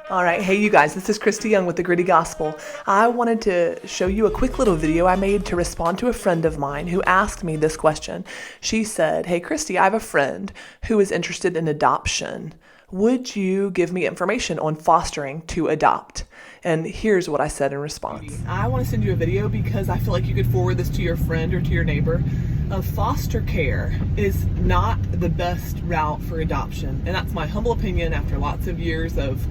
All right, hey you guys, this is Christy Young with The Gritty Gospel. I wanted to show you a quick little video I made to respond to a friend of mine who asked me this question. She said, "Hey Christy, I have a friend who is interested in adoption. Would you give me information on fostering to adopt?" And here's what I said in response. I want to send you a video because I feel like you could forward this to your friend or to your neighbor. Foster care is not the best route for adoption, and that's my humble opinion after lots of years of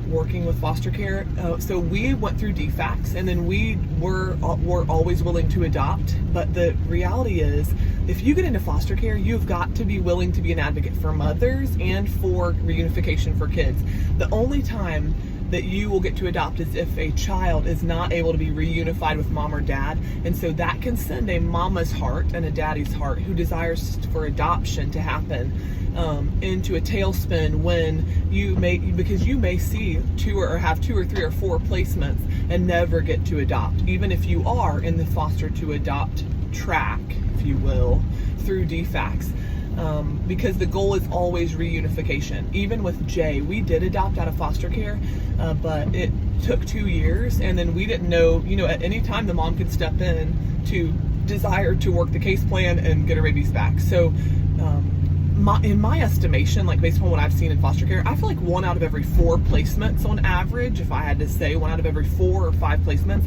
working with foster care. So we went through DFACS, and then we were always willing to adopt. But the reality is, if you get into foster care, you've got to be willing to be an advocate for mothers and for reunification for kids. The only time that you will get to adopt is if a child is not able to be reunified with mom or dad. And so that can send a mama's heart and a daddy's heart who desires for adoption to happen into a tailspin when because you may see have two or three or four placements and never get to adopt, even if you are in the foster to adopt track, if you will, through DFACS. Because the goal is always reunification. Even with Jay, we did adopt out of foster care, but it took 2 years, and then we didn't know, at any time the mom could step in to desire to work the case plan and get her babies back. So in my estimation, like based on what I've seen in foster care, I feel like 1 out of every 4 placements on average, if I had to say 1 out of every 4 or 5 placements,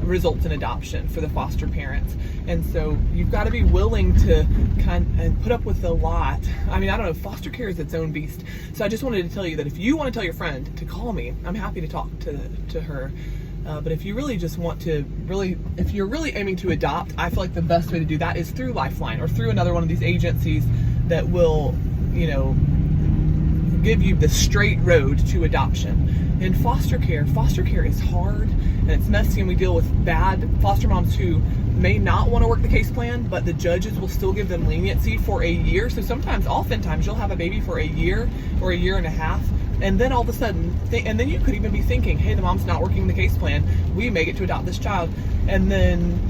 results in adoption for the foster parents. And so you've got to be willing to and put up with a lot. I mean, I don't know, foster care is its own beast. So I just wanted to tell you that if you want to tell your friend to call me, I'm happy to talk to her. But if you really just want to if you're really aiming to adopt, I feel like the best way to do that is through Lifeline or through another one of these agencies that will, give you the straight road to adoption. In foster care is hard and it's messy, and we deal with bad foster moms who may not want to work the case plan, but the judges will still give them leniency for a year. So oftentimes you'll have a baby for a year or a year and a half, and then all of a sudden, and then you could even be thinking, hey, the mom's not working the case plan, we may get to adopt this child. And then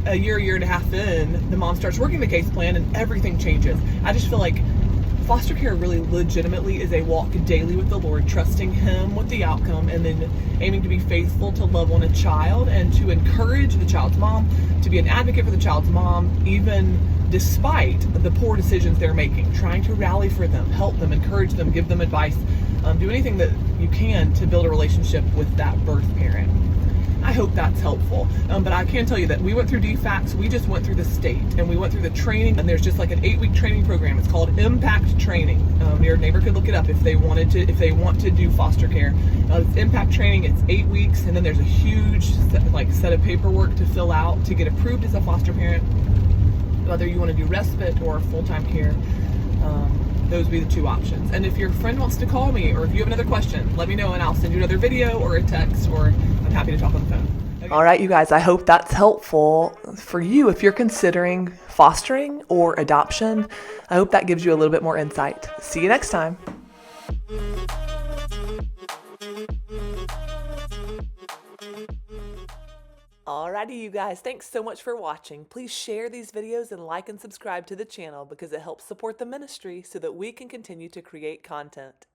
a year and a half in, the mom starts working the case plan and everything changes. I just feel like foster care really legitimately is a walk daily with the Lord, trusting Him with the outcome, and then aiming to be faithful to love on a child and to encourage the child's mom, to be an advocate for the child's mom, even despite the poor decisions they're making, trying to rally for them, help them, encourage them, give them advice, do anything that you can to build a relationship with that birth parent. I hope that's helpful. But I can tell you that we went through DFACS, we just went through the state, and we went through the training, and there's just like an 8-week training program. It's called Impact Training. Your neighbor could look it up if they want to do foster care. It's Impact Training, it's 8 weeks, and then there's a huge set of paperwork to fill out to get approved as a foster parent, whether you want to do respite or full-time care. Those would be the 2 options. And if your friend wants to call me, or if you have another question, let me know and I'll send you another video or a text, or I'm happy to talk on the phone. Okay. All right, you guys, I hope that's helpful for you if you're considering fostering or adoption. I hope that gives you a little bit more insight. See you next time. Alrighty, you guys, thanks so much for watching. Please share these videos and like and subscribe to the channel because it helps support the ministry so that we can continue to create content.